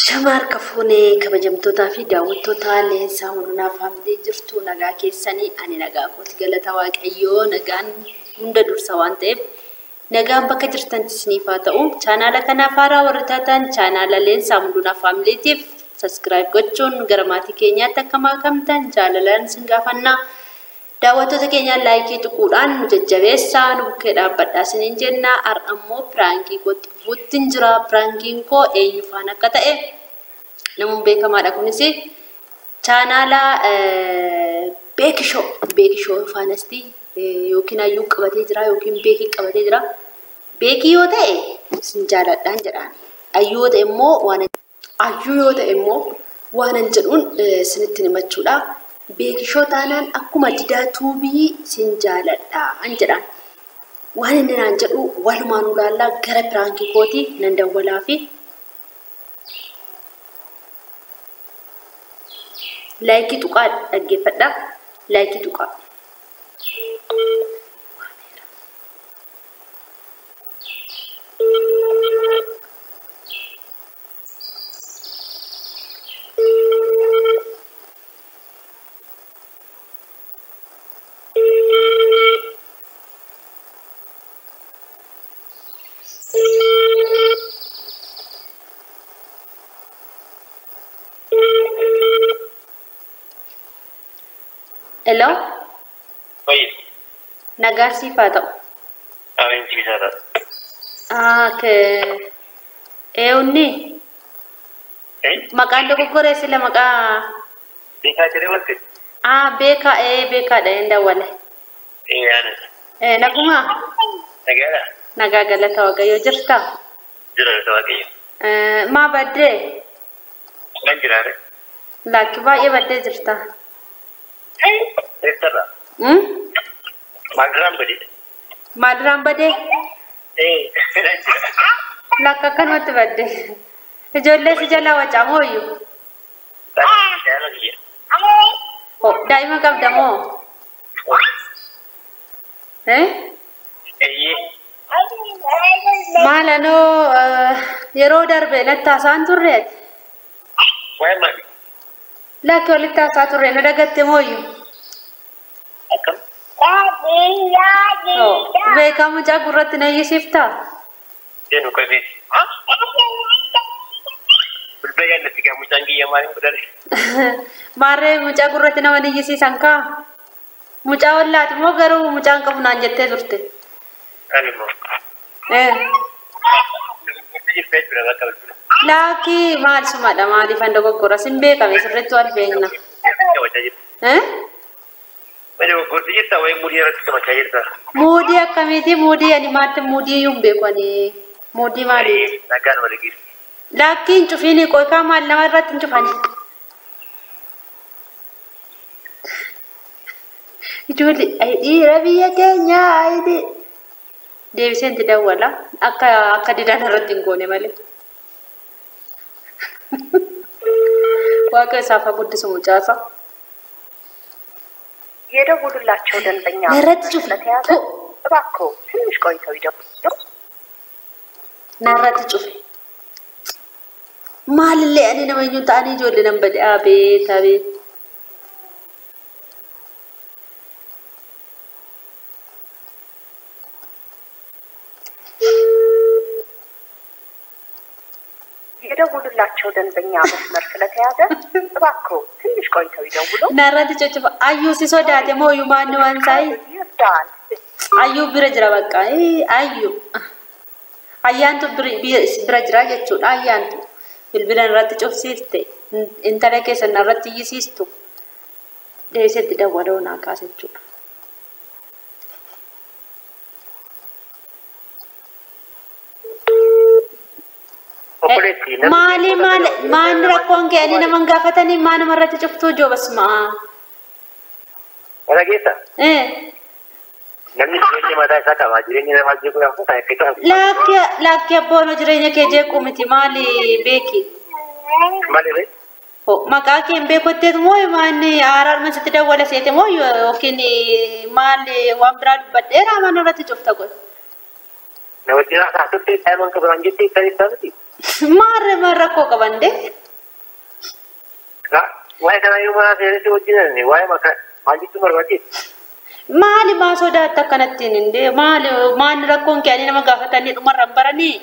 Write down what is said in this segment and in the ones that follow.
Shamar kafuunee kabajamtootaa fi daawwattoota leensaa hundunaaf hamdee jirtu nagaa keessanii ani nagaa kooti galata waaqayyoo nagaan hunda dursa waan ta'eef nagaan bakka jirtanitti isiniif haa ta'u chaanaala kanaaf haaraa warra taatan chaanaala leensaa hundunaaf hamleetiif subscribe gochuun gara maatii keenyaatti akka maakamtan jaalalaan isin gaafannaa daawwattoota keenyaan laayikii tuquudhaan nu jajjabeessaa nu bukkee dhaabbadhaa isiniin jennaa har'ammoo piraankii gootti buttin jira piraankiin koo eenyu faana akka ta'e namun beekamaadha kunis chaanaala beekishoo faanasti yookiin ayyuu qabatee jira yookiin beekii qabatee jira beekii yoo ta'e sin jaaladhaan jedhaan ayyuu yoo ta'e immoo waanan jedhuun sinitti himachuudha beekishoo taanaan akkuma didaa tuubii sin jaaladhaan jedhaan waan inni naan jedhu walumaan ulaallaa gara piraankii kooti nan dawwalaa fi laayikii tuqaa dhaggeeffadha laayikii tuqaa Hello? Oi. Nagasi Fato. Amin ciisata. Ke onni. Maqaan dogoggoree sila maqaa Beekaa jedhee walte. beekaa dha inda wale. Anas. Naguma? Nagaadha. Nagaa galata waaqayyo jirta? Jira galata waaqayyo. Maa baddee? Kan jiraare. Lakki baay'ee baddee jirta. Eessarra. Maadiraan badee. Maadiraan badee? Lakka akkanumatti baddee. Ijoollee si jalaa wacaa mooyyuu? Jaala biyya. Daa'ima qabda moo? Maalanoo yeroo darbe natti haasaan turreeti? Waa'ee maali? Lakki walitti haasaa turre na dagatte mooyyuu? Akkam? Beekaa mucaa gurratti na iyyisiiftaa? Deenu koy beeti. Bulbee yaadatti gaa mucaan kiyya maaliin godhare? Maarree mucaa gurratti nama iyyisiisan kaa? Mucaa wallaati moo garuu mucaan qabu naan jettee turte? Ani moo. Laakii maal sumadha maaliifan dogoggora sin beekame sirriitti wal beekna. Dogoggorti jirta waa'ee muudii irratti qabachaa jirta. Muudii akkamiiti muudii ani maatti muudii iyyuu hin beeku ani muudii maaliiti? Nagaan wal geessu. Laakkiin cufiini qoykaa maal nama irratti hin cufani? Ijoollee dhiira biyya keenya ayidii. Deebiseen itti dawwala akka didaan irratti hin goone malee. Waaqa isaaf haa guddisu mucaasa. የደውሉላቸው ደንበኛ ስለተያዘ እባክዎ ትንሽ ቆይተው ይደውሉ። ናራት ጩፌ ማልሌ እኔ ነመኙን ታኒ ጆል ነንበደ አቤት አቤት የደውሉላቸው ደንበኛ መስመር ስለተያዘ እባክዎ ትንሽ ቆይተው ይደውሉ። ናራት ጩፌ አዩ ሲሶዳቴ ሞዩ ማን ዋንሳይ አዩ ብረጅራ በቃ አዩ አያንቱ ብረጅራ jechuudha ayyaantu bilbilan irratti cufsiifte intala keessan irratti iyyisiistu deebisetti dawwaloo naa kaasa jechuudha. Maali rakkoon kee ani naman gaafatanii maa namarratti cuftuu joobasma. Wala geessa? Namni jireenya mataa isaa qaba. Jireenya namaa jeequu yaa fuutaa akka ta'u. Lakki abboon jireenya kee jeequu miti maali beeki? Maali ree? Maqaa kee hin beekotteetu moo maanni haaraan masitti dawwala seete moo yookiin maali waan biraa dubbadheeraa mana irratti cufta godhe? Namatti haasofte daa'imman qaban jettee kan ibsaa miti. Maarre marra koo qabande Waa'ee kana yoo mana seenessi wajjin waa'ee maka maal jettu barbaachisa? Maali maa sodaata akkanattiin indee maali rakkoon kee ani nama gaafatanii dhumarraan baranii?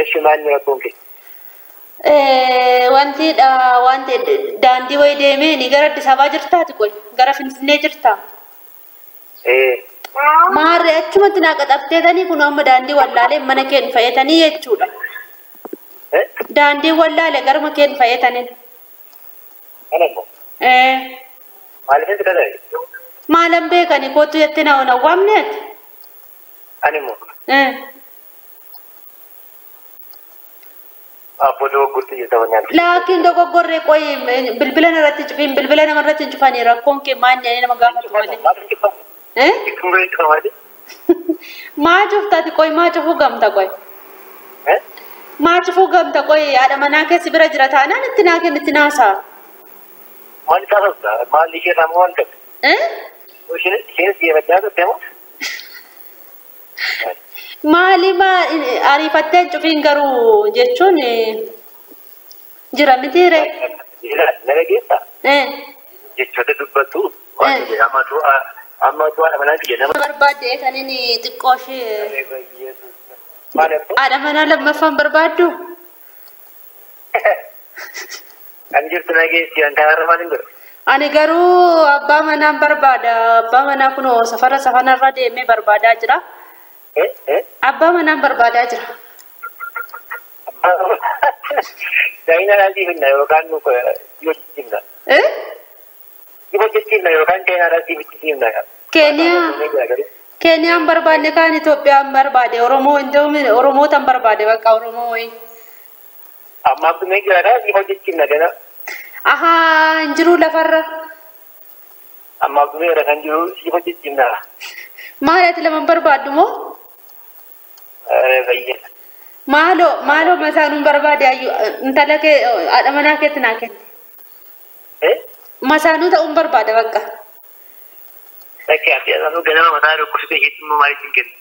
Eshi maalni rakkoon kee? Wanti daandii wayi deemee ni gara Addis Ababaa jirtaati qoy gara Finfinnee jirtaa? Maarree achumatti naa qaxabteetanii kun amma daandii wallaalee mana keen fayyatanii jechuudha. Daandii wallaalee garuma keen fayyatanii. Anammoo? Maaliif itti kadhate? Maalan beekanii kootu jettee na waamneeti? Animmoo? Abboo dogoggortuu jirta wanyaan. Laakiin dogoggorree qoy bilbila narratti cufin bilbila namarratti hin cufanii rakkoon kee maanni ani nama gaafatu malee. Maa cuftaati qoy maa cufuu gamta qoy. Maa cufuu gamta qoy haadha manaa keessi bira jira taanaan itti naa kenni itti naasaa. Maal taasisa? Maal ishee sammuu waan ta'e? Isheen si'eeffachaa turte moo? Maali ariifattee cufiin garuu jechuun jira mitiire. Nara geessa? Jechoota dubbatu ammatu haadha manaa biyya nama. Barbaadde kan inni xiqqoo ishee. Haadha manaa lammaffaan barbaaddu? Kan jirtu nageessi kan kanarra maal hin godhu? Ani garuu abbaa manaan barbaada. Abbaa manaa kunoo safararra deemee barbaadaa jira. Abbaa manaan barbaadaa jira. Daa'ima dhaabbii finna yookaan nuuf yoo jijjiirna. Yoo jijjiirna yookaan keenyaa dhaabbii jijjiirna. Keenyaan barbaadne kaan Itoophiyaan barbaade Oromootaan barbaade bakka Oromoo wayii. Amma akkuma jiraadhaa yoo jijjiirna gana. Ahaa hin jiru lafarra. Amma akkuma jira kan jiru yoo jijjiirna. Maaliif lama barbaaddu moo? Maaloo masaanuun barbaade intala kee haadha manaa keetti naa kenne. Masaanuu ta'uun barbaada bakka. Bakka ati asanuu ganama mataa dhukkubsitee isheetti immoo maaliif hin kennu?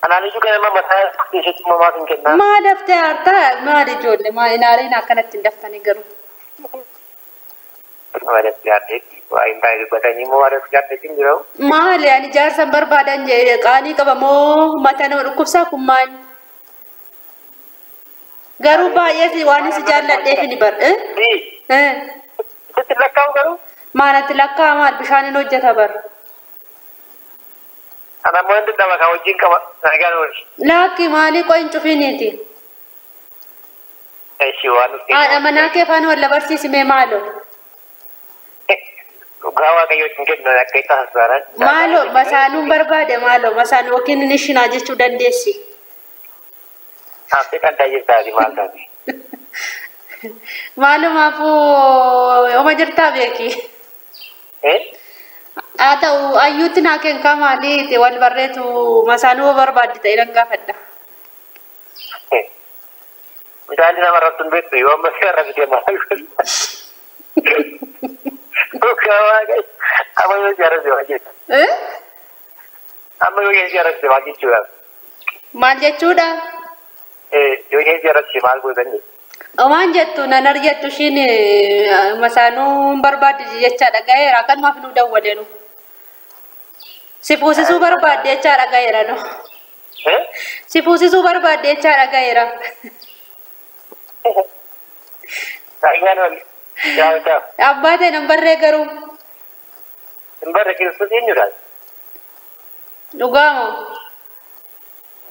Anaan iyyuu ganama mataa dhukkubsitee isheetti immoo maaliif hin kennaa? Maa daftee hartaa maali ijoollee maa inaariin akkanatti hin daftanii garuu. Maali ani jaarsan barbaadan qaanii qaba moo mata nama dhukkubsaa kun maali? Garuu baay'ee waan isi jaalladheef ni bar. Sitti lakkaa'u garuu? Maalatti lakkaa'u maal bishaaniin hojjeta bar. Ana moo inni nama kan wajjin qaba nagaan oolchi. Laakki maalii qoyin cufiniiti? Haadha manaa kee faana walla barsiisime maaloo? Gawa kayo tingin na kita hasaran. Malo masanung barbaade malo masanu wakin ni shina jechuu dandeessi. Tapi kan tayo tadi mal tadi. Malo maafu oma jirta beeki. Atau ayyuutti naa kennu maali te wal barreetu masanuu barbaadde ta'e nan gaafadha. Misalnya nama ratun betu yoo amma seera fide maal. Amma yoo jaaras yoo jechuudha. Amma yoo jaaras yoo jechuudha. Maal jechuudha? Yoo jaaras maal godhani? Waan jettu nan argattu ishiin masaanuu barbaadde jechaadha gaheera akkanumaaf nu dawwaleenu. Si fuusisuu barbaadde jechaadha gaheera no. Si fuusisuu barbaadde jechaadha gaheera. Abbaa ta'e nan barree garuu. Hin barre Kiristoos eenyudha? Dhugaa moo?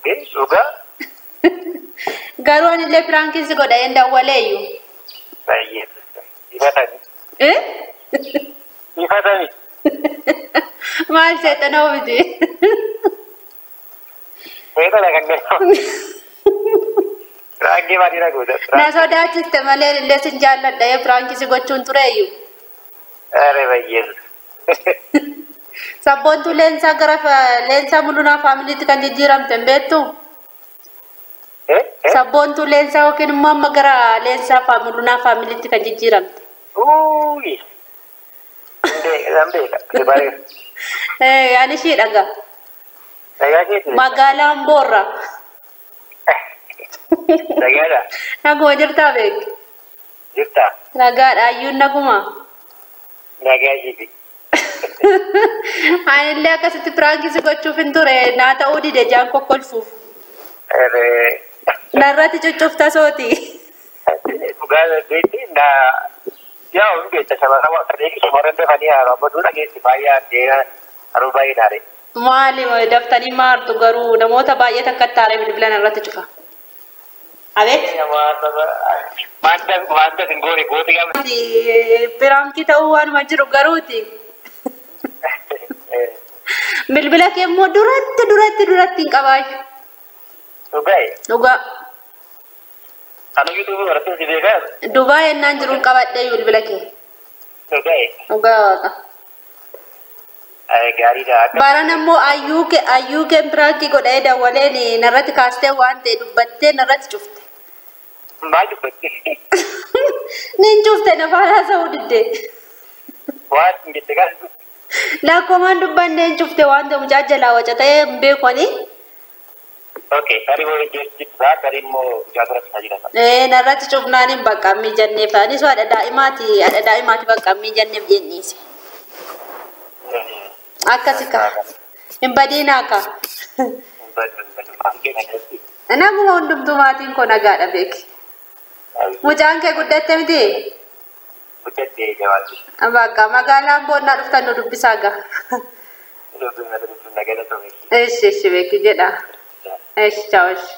Dhugaa? Garuu anillee firaankiisi godha een dawwaleeyyu. Baay'ee. Ifatani. Ifatani. Maal seexanoo miti? Seexana kan deemu. Firankii maaliidha goota? Na sodaachiste malee illee sin jaalladha firaankiisi gochuun tureeyyu. Are baay'ee. Sabboontu leensaa mul'unaa faamiliitti kan jijjiiramte hin beektu? Sabboontu leensaa yookiin immoo amma gara leensaa mul'unaa faamiliitti kan jijjiiramte. Uui! Ani ishii dhagaa. Dhagaa keessa? Magaalaan boorra. Nagaadha. Naguma jirtaa beek. Jirta. Nagaadha ayyuun naguma. Nagaa jibi. Anillee akkasitti piraankiis gochuuf hin ture naa ta'uu dide jaan kokkolfuuf. Narratti cuccufta sooti. Dhugaa beekti na yaa hundi jecha shamarran waan ta'eef shamarran dafanii haaroo amma duudha geessi baay'ee addee haruu baay'ee naare. Maali daftanii maartu garuu namoota baay'ee takka taaree bilbila narratti cufa. Abeet. Wanta hin goone gooti gaafa. Piraankii ta'uu waanuma jiru garuuti. Bilbila kee immoo duratti hin qabaayu. Dhugaa. Dhugaa. Anu YouTube irratti si beekaa? Duubaa yennaan jiruun qabadhee bilbila kee. Dhugaa. Dhugaa waaqa. Gaariidha. Baran ammoo ayyuukeen piraankii godhee dawwaleen narratti kaastee waan ta'e dubbattee narratti cufte. Maal dubbatte? Nin cufte nafaan haasa'uu diddee. Waan hin jette gaariidha. Lakkoofaan dubbannee hin cufte waan ta'u mucaa jalaa waca ta'ee hin beekoni. Okay, tarii moo hojjechiisaa tarii immoo mucaa biratti tajaajilama. Narratti cufnaan hin bakka miijanneef anis haadha daa'imaati bakka miijanneef jenniise. Akkasi ka. Hin badiinaa ka. Namuma hundumtuu maatiin koo nagaadha beeki. Mucaan kee guddatte miti? Guddatte jawaati. Bakka magaalaan boonnaa dhuftan nu dubbisaa gaha. Eshi beeki jedha. Eshi ciao eshi.